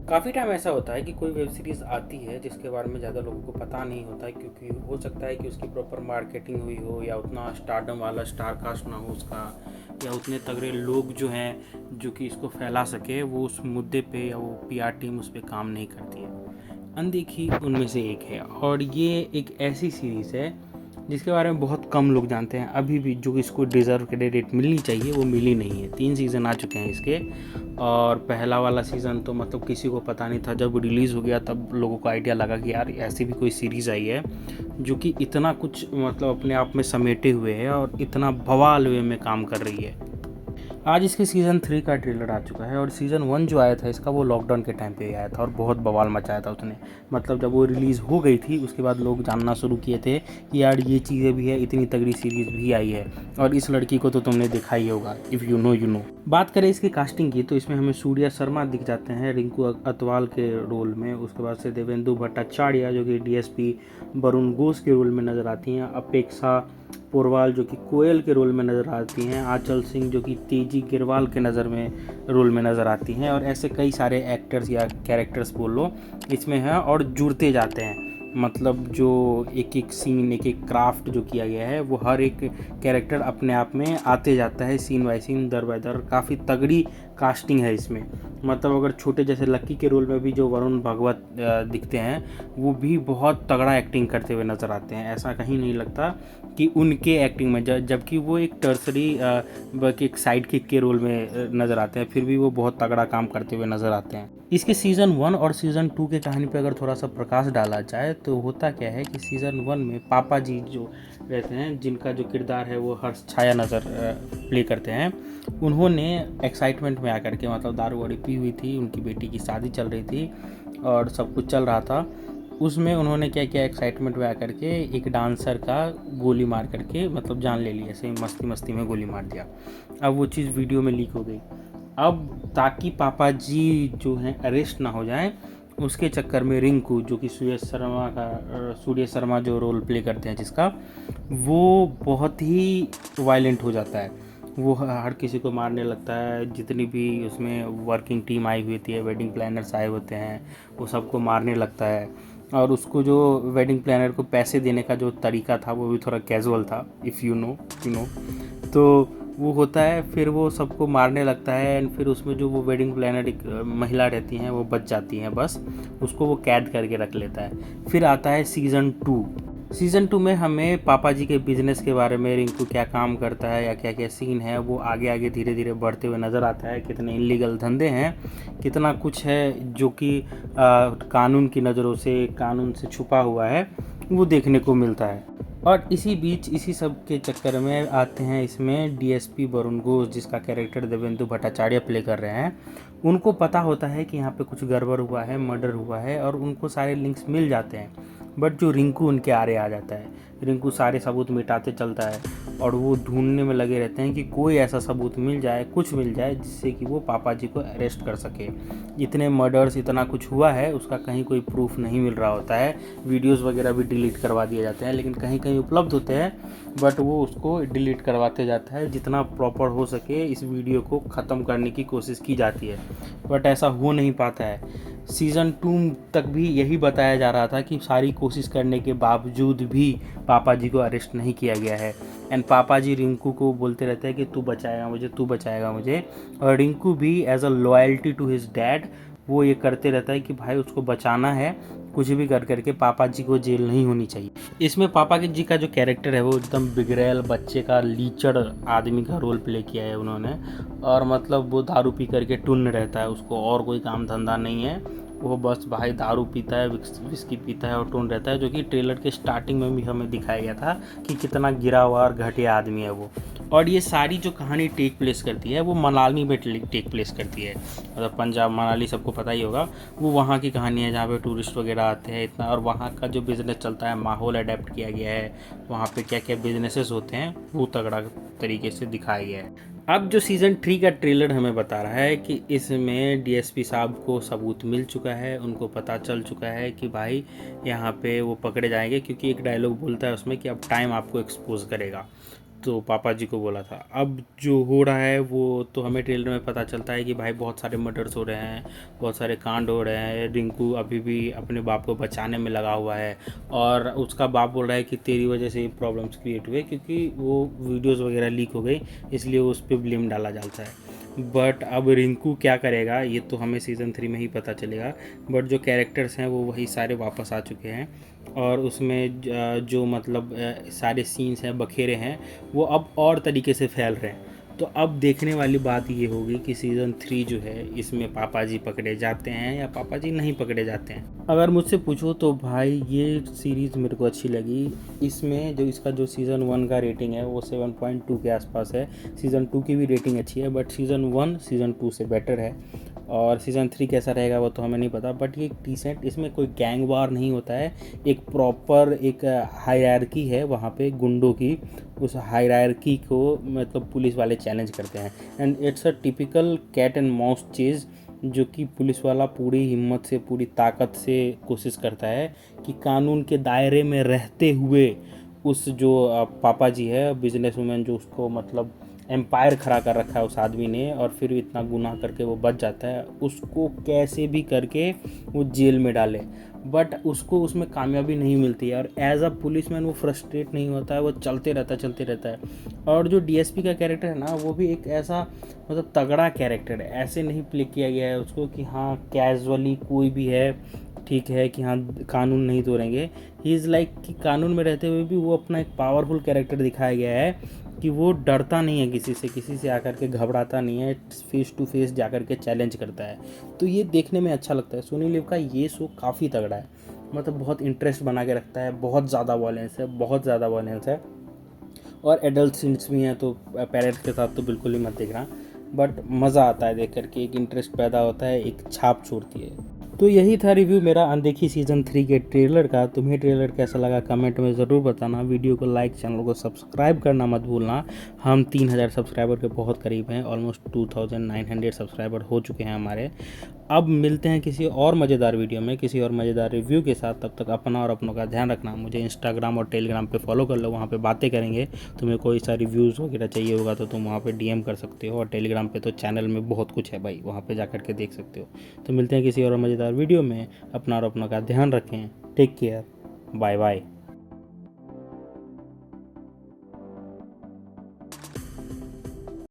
काफ़ी टाइम ऐसा होता है कि कोई वेब सीरीज़ आती है जिसके बारे में ज़्यादा लोगों को पता नहीं होता है, क्योंकि हो सकता है कि उसकी प्रॉपर मार्केटिंग हुई हो या उतना स्टारडम वाला स्टार कास्ट ना हो उसका, या उतने तगड़े लोग जो हैं जो कि इसको फैला सके वो उस मुद्दे पे, या वो पीआर टीम उस पर काम नहीं करती है। अनदेखी उनमें से एक है, और ये एक ऐसी सीरीज़ है जिसके बारे में बहुत कम लोग जानते हैं अभी भी, जो इसको डिज़र्व क्रेडिट मिलनी चाहिए वो मिली नहीं है। 3 सीज़न आ चुके हैं इसके, और पहला वाला सीज़न तो मतलब किसी को पता नहीं था। जब रिलीज़ हो गया तब लोगों को आइडिया लगा कि यार ऐसी भी कोई सीरीज़ आई है जो कि इतना कुछ मतलब अपने आप में समेटे हुए है और इतना बवाल वे में काम कर रही है। आज इसके सीज़न 3 का ट्रेलर आ चुका है, और सीज़न 1 जो आया था इसका वो लॉकडाउन के टाइम पे आया था और बहुत बवाल मचाया था उसने। मतलब जब वो रिलीज़ हो गई थी उसके बाद लोग जानना शुरू किए थे कि यार ये चीज़ें भी है, इतनी तगड़ी सीरीज़ भी आई है, और इस लड़की को तो तुमने देखा ही होगा, if you know you know. बात करें इसकी कास्टिंग की तो इसमें हमें सूर्या शर्मा दिख जाते हैं रिंकू अतवाल के रोल में। उसके बाद से देवेंदु भट्टाचार्य जो कि डीएसपी वरुण घोष के रोल में नज़र आती हैं, अपेक्षा पोरवाल जो कि कोयल के रोल में नज़र आती हैं, आंचल सिंह जो कि तेजी गिरवाल के रोल में नज़र आती हैं, और ऐसे कई सारे एक्टर्स या कैरेक्टर्स बोल लो इसमें हैं और जुड़ते जाते हैं। मतलब जो एक एक सीन, एक एक क्राफ्ट जो किया गया है वो हर एक कैरेक्टर अपने आप में आते जाता है, सीन बाय सीन, दर बाय दर। काफ़ी तगड़ी कास्टिंग है इसमें। मतलब अगर छोटे जैसे लक्की के रोल में भी जो वरुण भगवत दिखते हैं वो भी बहुत तगड़ा एक्टिंग करते हुए नज़र आते हैं। ऐसा कहीं नहीं लगता कि उनके एक्टिंग में जबकि वो एक टर्सरी एक साइड किक के रोल में नज़र आते हैं, फिर भी वो बहुत तगड़ा काम करते हुए नज़र आते हैं। इसके सीज़न 1 और सीज़न 2 के कहानी पे अगर थोड़ा सा प्रकाश डाला जाए तो होता क्या है कि सीज़न 1 में पापा जी जो रहते हैं, जिनका जो किरदार है वो हर्ष छाया नज़र प्ले करते हैं, उन्होंने एक्साइटमेंट में आकर के, मतलब दारू वाड़ी पी हुई थी, उनकी बेटी की शादी चल रही थी और सब कुछ चल रहा था, उसमें उन्होंने क्या किया, एक्साइटमेंट में आकर के एक डांसर का गोली मार करके मतलब जान ले ली, ऐसे ही मस्ती मस्ती में गोली मार दिया। अब वो चीज़ वीडियो में लीक हो गई। अब ताकि पापा जी जो हैं अरेस्ट ना हो जाएं, उसके चक्कर में रिंकू जो कि सूर्य शर्मा जो रोल प्ले करते हैं जिसका, वो बहुत ही वायलेंट हो जाता है। वो हर किसी को मारने लगता है, जितनी भी उसमें वर्किंग टीम आई हुई थी, वेडिंग प्लानर्स आए होते हैं, वो सबको मारने लगता है। और उसको जो वेडिंग प्लानर को पैसे देने का जो तरीका था वो भी थोड़ा कैजुअल था, इफ़ यू नो। तो वो होता है, फिर वो सबको मारने लगता है, एंड फिर उसमें जो वो वेडिंग प्लानर एक महिला रहती हैं वो बच जाती हैं, बस उसको वो कैद करके रख लेता है। फिर आता है सीज़न 2 में हमें पापा जी के बिज़नेस के बारे में, रिंकू क्या काम करता है या क्या क्या सीन है वो आगे आगे धीरे धीरे बढ़ते हुए नज़र आता है। कितने इलीगल धंधे हैं, कितना कुछ है जो कि कानून की नज़रों से, कानून से छुपा हुआ है, वो देखने को मिलता है। और इसी बीच इसी सब के चक्कर में आते हैं इसमें डीएसपी वरुण घोष, जिसका कैरेक्टर देवेंदु भट्टाचार्य प्ले कर रहे हैं। उनको पता होता है कि यहाँ पे कुछ गड़बड़ हुआ है, मर्डर हुआ है, और उनको सारे लिंक्स मिल जाते हैं। बट जो रिंकू उनके आरे आ जाता है, रिंकू सारे सबूत मिटाते चलता है, और वो ढूंढने में लगे रहते हैं कि कोई ऐसा सबूत मिल जाए, कुछ मिल जाए जिससे कि वो पापा जी को अरेस्ट कर सके। इतने मर्डर्स, इतना कुछ हुआ है, उसका कहीं कोई प्रूफ नहीं मिल रहा होता है। वीडियोस वगैरह भी डिलीट करवा दिए जाते हैं, लेकिन कहीं कहीं उपलब्ध होते हैं, बट वो उसको डिलीट करवाते जाता है। जितना प्रॉपर हो सके इस वीडियो को ख़त्म करने की कोशिश की जाती है, बट ऐसा हो नहीं पाता है। सीज़न 2 तक भी यही बताया जा रहा था कि सारी कोशिश करने के बावजूद भी पापा जी को अरेस्ट नहीं किया गया है, एंड पापा जी रिंकू को बोलते रहते हैं कि तू बचाएगा मुझे, तू बचाएगा मुझे। और रिंकू भी as a loyalty to his dad वो ये करते रहता है कि भाई उसको बचाना है, कुछ भी कर करके पापा जी को जेल नहीं होनी चाहिए। इसमें पापा जी का जो कैरेक्टर है वो एकदम बिगड़ैल बच्चे का, लीचड़ आदमी का रोल प्ले किया है उन्होंने। और मतलब वो दारू पी करके टुन्न रहता है, उसको और कोई काम धंधा नहीं है, वो बस भाई दारू पीता है, विस्की पीता है और टुन्न रहता है, जो कि ट्रेलर के स्टार्टिंग में भी हमें दिखाया गया था कि कितना गिरा हुआ और घटिया आदमी है वो। और ये सारी जो कहानी टेक प्लेस करती है वो मनाली में टेक प्लेस करती है। मतलब पंजाब, मनाली सबको पता ही होगा, वो वहाँ की कहानी है जहाँ पे टूरिस्ट वगैरह आते हैं इतना, और वहाँ का जो बिज़नेस चलता है, माहौल अडेप्ट किया गया है, वहाँ पे क्या क्या बिजनेसेस होते हैं वो तगड़ा तरीके से दिखाया गया है। अब जो सीज़न 3 का ट्रेलर हमें बता रहा है कि इसमें डीएसपी साहब को सबूत मिल चुका है, उनको पता चल चुका है कि भाई यहाँ पे वो पकड़े जाएंगे, क्योंकि एक डायलॉग बोलता है उसमें कि अब टाइम आपको एक्सपोज करेगा। तो पापा जी को बोला था। अब जो हो रहा है वो तो हमें ट्रेलर में पता चलता है कि भाई बहुत सारे मर्डर्स हो रहे हैं, बहुत सारे कांड हो रहे हैं। रिंकू अभी भी अपने बाप को बचाने में लगा हुआ है और उसका बाप बोल रहा है कि तेरी वजह से ही प्रॉब्लम्स क्रिएट हुए, क्योंकि वो वीडियोस वगैरह लीक हो गई, इसलिए उस पर ब्लेम डाला जाता है। बट अब रिंकू क्या करेगा ये तो हमें सीज़न 3 में ही पता चलेगा। बट जो कैरेक्टर्स हैं वो वही सारे वापस आ चुके हैं और उसमें जो मतलब सारे सीन्स हैं बखेरे हैं वो अब और तरीके से फैल रहे हैं। तो अब देखने वाली बात ये होगी कि सीज़न 3 जो है इसमें पापा जी पकड़े जाते हैं या पापा जी नहीं पकड़े जाते हैं। अगर मुझसे पूछो तो भाई ये सीरीज़ मेरे को अच्छी लगी। इसमें जो इसका जो सीज़न 1 का रेटिंग है वो 7.2 के आसपास है। सीज़न 2 की भी रेटिंग अच्छी है, बट सीज़न 1 सीज़न 2 से बेटर है। और सीज़न 3 कैसा रहेगा वो तो हमें नहीं पता, बट ये डिसेंट, इसमें कोई गैंग वार नहीं होता है। एक प्रॉपर एक हायरार्की है वहाँ पे गुंडों की। उस हायरार्की को मतलब पुलिस वाले चैलेंज करते हैं and it's a typical cat and mouse chase, जो कि पुलिस वाला पूरी हिम्मत से पूरी ताकत से कोशिश करता है कि कानून के दायरे में रहते हुए उस जो पापा जी है बिजनेस वूमेन, जो उसको मतलब एम्पायर खड़ा कर रखा है उस आदमी ने और फिर इतना गुनाह करके वो बच जाता है, उसको कैसे भी करके वो जेल में डाले। बट उसको उसमें कामयाबी नहीं मिलती है और एज अ पुलिसमैन वो फ्रस्ट्रेट नहीं होता है, वो चलते रहता है। और जो डीएसपी का कैरेक्टर है ना वो भी एक ऐसा मतलब तगड़ा कैरेक्टर है, ऐसे नहीं प्ले किया गया है उसको कि हाँ कैजुअली कोई भी है ठीक है कि हाँ कानून नहीं तोड़ेंगे। ही इज़ लाइक कि कानून में रहते हुए भी वो अपना एक पावरफुल कैरेक्टर दिखाया गया है कि वो डरता नहीं है किसी से आकर के घबराता नहीं है, फेस टू फेस जाकर के चैलेंज करता है। तो ये देखने में अच्छा लगता है। सोनी लिव का ये शो काफ़ी तगड़ा है, मतलब बहुत इंटरेस्ट बना के रखता है। बहुत ज़्यादा वॉयलेंस है और एडल्ट सीन्स भी हैं, तो पेरेंट्स के साथ तो बिल्कुल ही मत देखना। बट मज़ा आता है देख करके, एक इंटरेस्ट पैदा होता है, एक छाप छोड़ती है। तो यही था रिव्यू मेरा अनदेखी सीज़न 3 के ट्रेलर का। तुम्हें ट्रेलर कैसा लगा कमेंट में ज़रूर बताना। वीडियो को लाइक, चैनल को सब्सक्राइब करना मत भूलना। हम 3000 सब्सक्राइबर के बहुत करीब हैं, ऑलमोस्ट 2900 सब्सक्राइबर हो चुके हैं हमारे। अब मिलते हैं किसी और मज़ेदार वीडियो में किसी और मज़ेदार रिव्यू के साथ। तब तक अपना और अपनों का ध्यान रखना। मुझे इंस्टाग्राम और टेलीग्राम पे फॉलो कर लो, वहाँ पे बातें करेंगे। तुम्हें कोई सा रिव्यूज़ वगैरह चाहिए होगा तो तुम वहाँ पे डीएम कर सकते हो, और टेलीग्राम पे तो चैनल में बहुत कुछ है भाई, वहाँ पे जा कर के देख सकते हो। तो मिलते हैं किसी और मज़ेदार वीडियो में। अपना और अपनों का ध्यान रखें। Take care, bye bye.